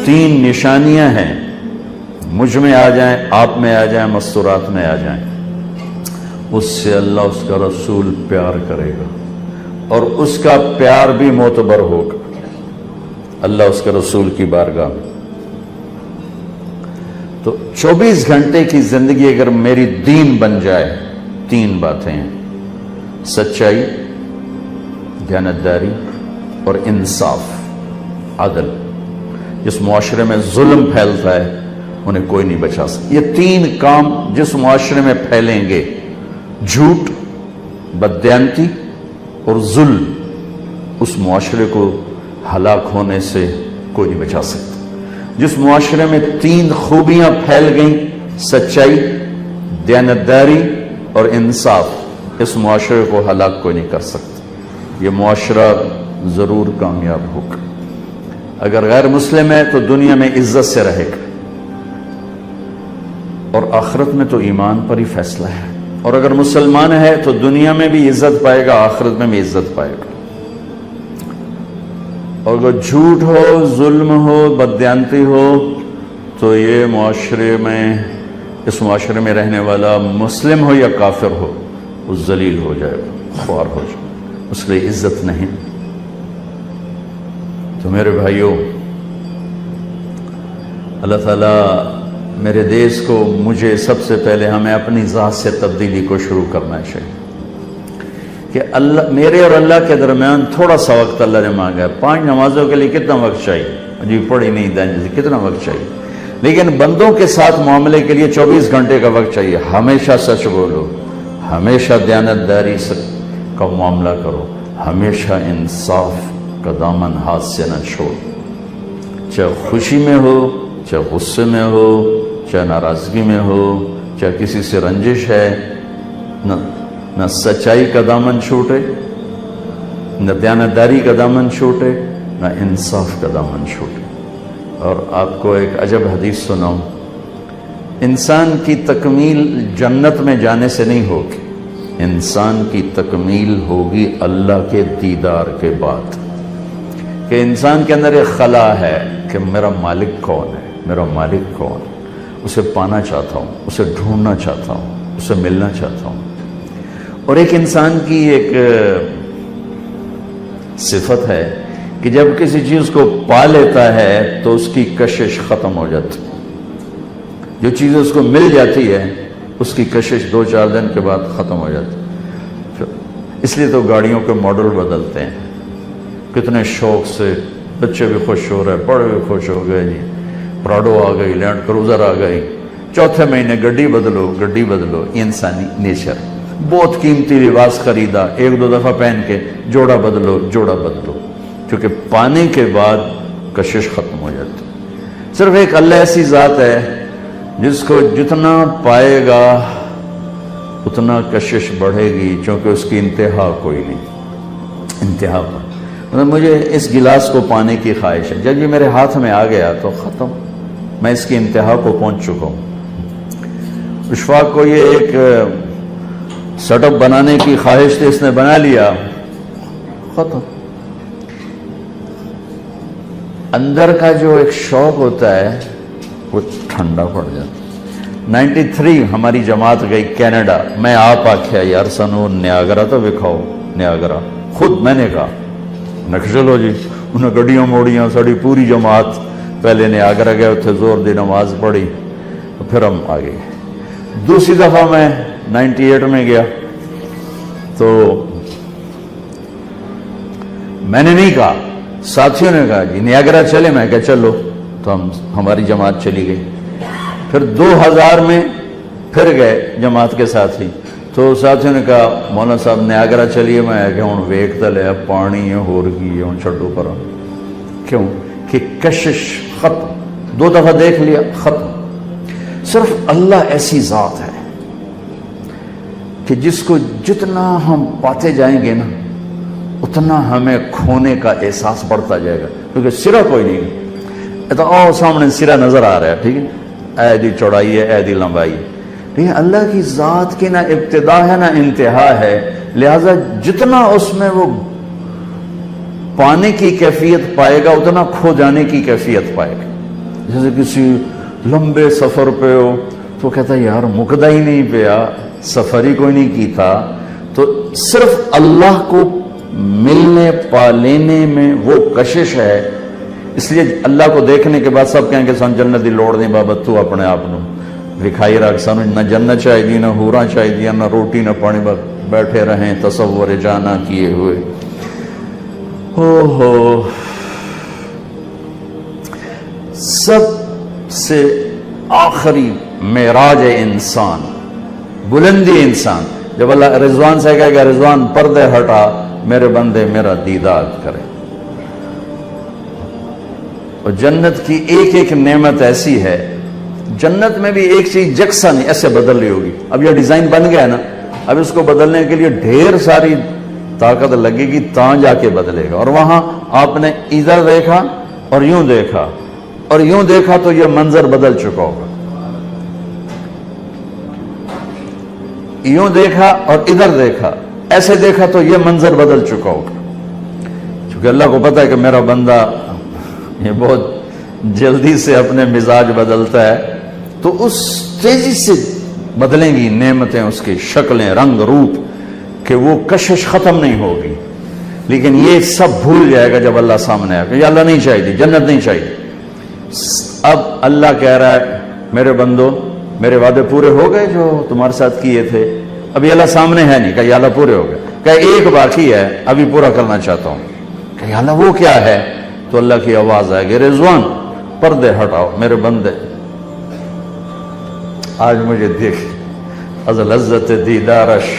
3 نشانیاں ہیں، مجھ میں آ جائیں، آپ میں آ جائیں، مستورات میں آ جائیں، اس سے اللہ اس کا رسول پیار کرے گا اور اس کا پیار بھی معتبر ہوگا اللہ اس کے رسول کی بارگاہ میں۔ تو 24 گھنٹے کی زندگی اگر میری دین بن جائے، 3 باتیں ہیں: سچائی، دیانتداری اور انصاف، عدل۔ جس معاشرے میں ظلم پھیلتا ہے انہیں کوئی نہیں بچا سکتا۔ یہ 3 کام جس معاشرے میں پھیلیں گے، جھوٹ، بددیانتی اور ظلم، اس معاشرے کو ہلاک ہونے سے کوئی نہیں بچا سکتا۔ جس معاشرے میں 3 خوبیاں پھیل گئیں، سچائی، دیانتداری اور انصاف، اس معاشرے کو ہلاک کوئی نہیں کر سکتا۔ یہ معاشرہ ضرور کامیاب ہوگا۔ اگر غیر مسلم ہے تو دنیا میں عزت سے رہے گا، اور آخرت میں تو ایمان پر ہی فیصلہ ہے، اور اگر مسلمان ہے تو دنیا میں بھی عزت پائے گا، آخرت میں بھی عزت پائے گا۔ اور اگر جھوٹ ہو، ظلم ہو، بددیانتی ہو، تو یہ معاشرے میں، اس معاشرے میں رہنے والا مسلم ہو یا کافر ہو، وہ ذلیل ہو جائے گا، خوار ہو جائے گا، اس لیے عزت نہیں۔ تو میرے بھائیوں، اللہ تعالیٰ میرے دیس کو، مجھے سب سے پہلے ہمیں اپنی ذات سے تبدیلی کو شروع کرنا چاہیے کہ اللہ، میرے اور اللہ کے درمیان تھوڑا سا وقت اللہ نے مانگا ہے۔ 5 نمازوں کے لیے کتنا وقت چاہیے؟ جی پڑھی نہیں دیں، کتنا وقت چاہیے؟ لیکن بندوں کے ساتھ معاملے کے لیے 24 گھنٹے کا وقت چاہیے۔ ہمیشہ سچ بولو، ہمیشہ دیانتداری کا معاملہ کرو، ہمیشہ انصاف کا دامن ہاتھ سے نہ چھوڑ، چاہے خوشی میں ہو، چاہے غصے میں ہو، چاہے ناراضگی میں ہو، چاہے کسی سے رنجش ہے، نہ سچائی کا دامن چھوٹے، نہ دیانتداری کا دامن چھوٹے، نہ انصاف کا دامن چھوٹے۔ اور آپ کو ایک عجب حدیث سناؤں، انسان کی تکمیل جنت میں جانے سے نہیں ہوگی، انسان کی تکمیل ہوگی اللہ کے دیدار کے بعد، کہ انسان کے اندر ایک خلا ہے کہ میرا مالک کون ہے، میرا مالک کون ہے، اسے پانا چاہتا ہوں، اسے ڈھونڈنا چاہتا ہوں، اسے ملنا چاہتا ہوں۔ اور ایک انسان کی ایک صفت ہے کہ جب کسی چیز کو پا لیتا ہے تو اس کی کشش ختم ہو جاتی، جو چیز اس کو مل جاتی ہے اس کی کشش 2-4 دن کے بعد ختم ہو جاتی۔ اس لیے تو گاڑیوں کے ماڈل بدلتے ہیں، کتنے شوق سے، بچے بھی خوش ہو رہے، بڑے بھی خوش ہو گئے، جی پراڈو آ گئی، لینڈ کروزر آ گئی، چوتھے مہینے گڈی بدلو، گڈی بدلو۔ یہ انسانی نیچر۔ بہت قیمتی لباس خریدا، 1-2 دفعہ پہن کے جوڑا بدلو، جوڑا بدلو، کیونکہ پانے کے بعد کشش ختم ہو جاتی۔ صرف ایک اللہ ایسی ذات ہے جس کو جتنا پائے گا اتنا کشش بڑھے گی، چونکہ اس کی انتہا کوئی نہیں، انتہا پر۔ مطلب مجھے اس گلاس کو پانے کی خواہش ہے، جب یہ میرے ہاتھ میں آ گیا تو ختم، میں اس کی انتہا کو پہنچ چکا ہوں۔ اشفاق کو یہ ایک سیٹ اپ بنانے کی خواہش تھی، اس نے بنا لیا، ختم۔ اندر کا جو ایک شوق ہوتا ہے وہ ٹھنڈا پڑ جاتا۔ 93 ہماری جماعت گئی کینیڈا، میں آپ آکھیا یار سنو نیاگرا تو دکھاؤ، نیاگرا خود میں نے کہا، چلو جی، انہیں گڈیاں موڑیاں، ساری پوری جماعت پہلے نیاگرا گئے، اتنے زور دی نماز پڑھی، پھر ہم آگے گئے۔ دوسری دفعہ میں 98 میں گیا تو میں نے نہیں کہا، ساتھیوں نے کہا جی نیاگرا چلے، میں کہا چلو، تو ہماری جماعت چلی گئی۔ پھر 2000 میں پھر گئے جماعت کے ساتھی، تو ساتھیوں نے کہا مولانا صاحب نیاگرا چلیے، میں کہ ہوں ویک تو لیا، پانی ہے ہور گئی ہوں چھڈو پر۔ کیوں کہ کشش ختم، 2 دفعہ دیکھ لیا، ختم۔ صرف اللہ ایسی ذات ہے کہ جس کو جتنا ہم پاتے جائیں گے نا اتنا ہمیں کھونے کا احساس بڑھتا جائے گا، کیونکہ سرا کوئی نہیں۔ تو آؤ سامنے سرا نظر آ رہا ہے، ٹھیک ہے، اے دی چوڑائی ہے، اے دی لمبائی ہے، لیکن اللہ کی ذات کی نہ ابتدا ہے نہ انتہا ہے، لہذا جتنا اس میں وہ پانے کی کیفیت پائے گا اتنا کھو جانے کی کیفیت پائے گا۔ جیسے کسی لمبے سفر پہ ہو تو کہتا ہے یار مکدا ہی نہیں پیا، سفر ہی کوئی نہیں کی تھا. تو صرف اللہ کو ملنے پا لینے میں وہ کشش ہے. اس لیے اللہ کو دیکھنے کے بعد سب کہیں کہ سن جنت دی لوڑ نہیں بابا، تو اپنے آپ نو دکھائی رکھ، سانو نہ جنت چاہیے نہ حوراں چاہیے نہ روٹی نہ پانی، بیٹھے رہیں تصور جانا کیے ہوئے. ہو سب سے آخری معراج انسان، بلندی انسان، جب اللہ رضوان سے کہے گا رضوان پردے ہٹا میرے بندے میرا دیدار کرے. اور جنت کی ایک ایک نعمت ایسی ہے، جنت میں بھی ایک چیز یکساں نہیں، ایسے بدل رہی ہوگی. اب یہ ڈیزائن بن گیا ہے نا، اب اس کو بدلنے کے لیے ڈھیر ساری طاقت لگے گی تاں جا کے بدلے گا. اور وہاں آپ نے ادھر دیکھا اور یوں دیکھا اور یوں دیکھا تو یہ منظر بدل چکا ہوگا. یوں دیکھا اور ادھر دیکھا، ایسے دیکھا تو یہ منظر بدل چکا ہوگا. چونکہ اللہ کو پتا ہے کہ میرا بندہ یہ بہت جلدی سے اپنے مزاج بدلتا ہے، تو اس تیزی سے بدلیں گی نعمتیں، اس کی شکلیں، رنگ، روپ، کہ وہ کشش ختم نہیں ہوگی. لیکن یہ سب بھول جائے گا جب اللہ سامنے آئے گا. یہ اللہ نہیں چاہیے، جنت نہیں چاہیے. اب اللہ کہہ رہا ہے میرے بندو میرے وعدے پورے ہو گئے جو تمہارے ساتھ کیے تھے. ابھی اللہ سامنے ہے نہیں، کہ یا اللہ پورے ہو گئے، کہ ایک باقی ہے ابھی پورا کرنا چاہتا ہوں. کہ یا اللہ وہ کیا ہے؟ تو اللہ کی آواز آئے گی رضوان پردے ہٹاؤ میرے بندے، آج مجھے دیکھ از لذت دیدارش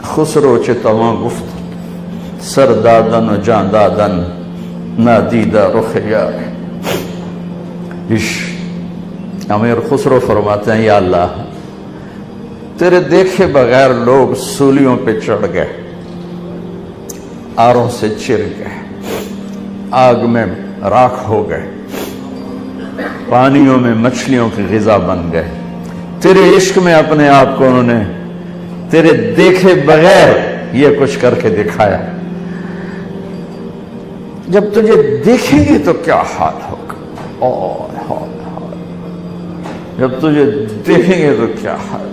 خسرو چتواں گفت سر دادن و جان دادن نادیدہ رخ یار. امیر خسرو فرماتے ہیں یا اللہ تیرے دیکھے بغیر لوگ سولیوں پہ چڑھ گئے، آروں سے چر گئے، آگ میں راکھ ہو گئے، پانیوں میں مچھلیوں کی غذا بن گئے. تیرے عشق میں اپنے آپ کو انہوں نے تیرے دیکھے بغیر یہ کچھ کر کے دکھایا. جب تجھے دیکھیں گے تو کیا حال ہوگا، اور حال جب تجھے دیکھیں گے تو کیا حال.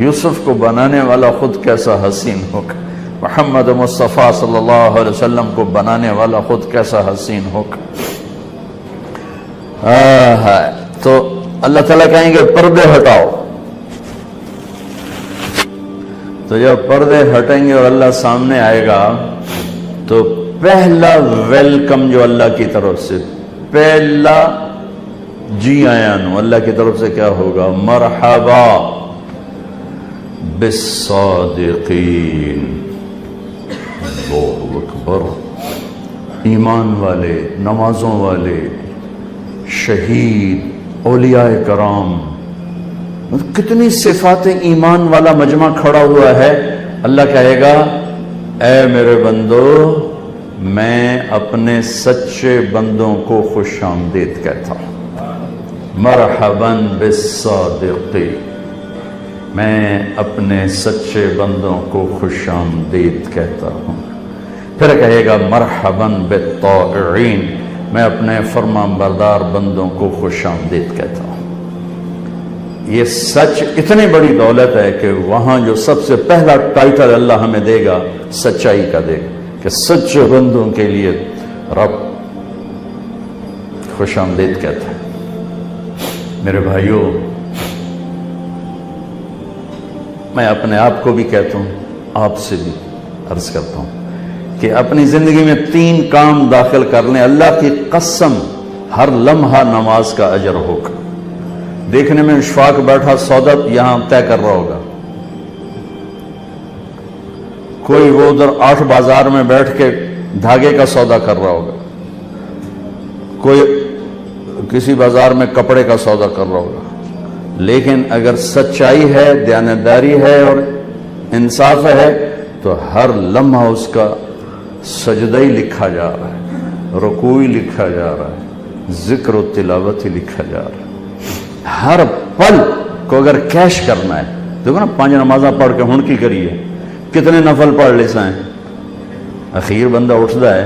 یوسف کو بنانے والا خود کیسا حسین ہوگا، محمد مصطفیٰ صلی اللہ علیہ وسلم کو بنانے والا خود کیسا حسین ہوگا. تو اللہ تعالیٰ کہیں گے پردے ہٹاؤ. تو جب پردے ہٹیں گے اور اللہ سامنے آئے گا تو پہلا ویلکم جو اللہ کی طرف سے، پہلا جی آیا نو اللہ کی طرف سے کیا ہوگا؟ مرحبا بالصادقین. اللہ اکبر. ایمان والے، نمازوں والے، شہید، اولیاء کرام، کتنی صفات ایمان والا مجمع کھڑا ہوا ہے. اللہ کہے گا اے میرے بندو میں اپنے سچے بندوں کو خوش آمدید کہتا ہوں. مرحباً بالصادقین، میں اپنے سچے بندوں کو خوش آمدید کہتا ہوں. پھر کہے گا مرحباً بالطائعین، میں اپنے فرمان بردار بندوں کو خوش آمدید کہتا ہوں. یہ سچ اتنی بڑی دولت ہے کہ وہاں جو سب سے پہلا ٹائٹل اللہ ہمیں دے گا سچائی کا دے گا، کہ سچے بندوں کے لیے رب خوش آمدید کہتا ہے. میرے بھائیوں، میں اپنے آپ کو بھی کہتا ہوں، آپ سے بھی عرض کرتا ہوں کہ اپنی زندگی میں 3 کام داخل کر لیں، اللہ کی قسم ہر لمحہ نماز کا اجر ہوگا. دیکھنے میں اشفاق بیٹھا سودا یہاں طے کر رہا ہوگا، کوئی وہ ادھر 8 بازار میں بیٹھ کے دھاگے کا سودا کر رہا ہوگا، کوئی کسی بازار میں کپڑے کا سودا کر رہا ہوگا. لیکن اگر سچائی ہے، دیانتداری ہے اور انصاف ہے تو ہر لمحہ اس کا سجدہ ہی لکھا جا رہا ہے، رکوع ہی لکھا جا رہا ہے، ذکر و تلاوت ہی لکھا جا رہا ہے. ہر پل کو اگر کیش کرنا ہے، دیکھو نا 5 نمازاں پڑھ کے ہن کی کریے، کتنے نفل پڑھ لے سائیں. اخیر بندہ اٹھتا ہے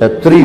3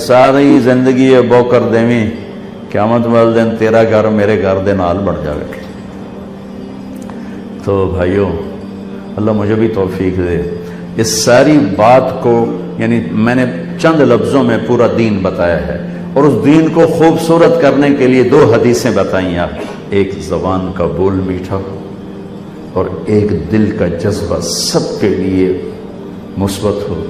ساری زندگی بو کر دیویں قیامت والے دن تیرا گھر میرے گھر دے نال بڑھ جائے گا۔ تو بھائیوں اللہ مجھے بھی توفیق دے، اس ساری بات کو یعنی میں نے چند لفظوں میں پورا دین بتایا ہے، اور اس دین کو خوبصورت کرنے کے لیے 2 حدیثیں بتائیں آپ، ایک زبان کا بول میٹھا اور ایک دل کا جذبہ سب کے لیے مثبت ہو۔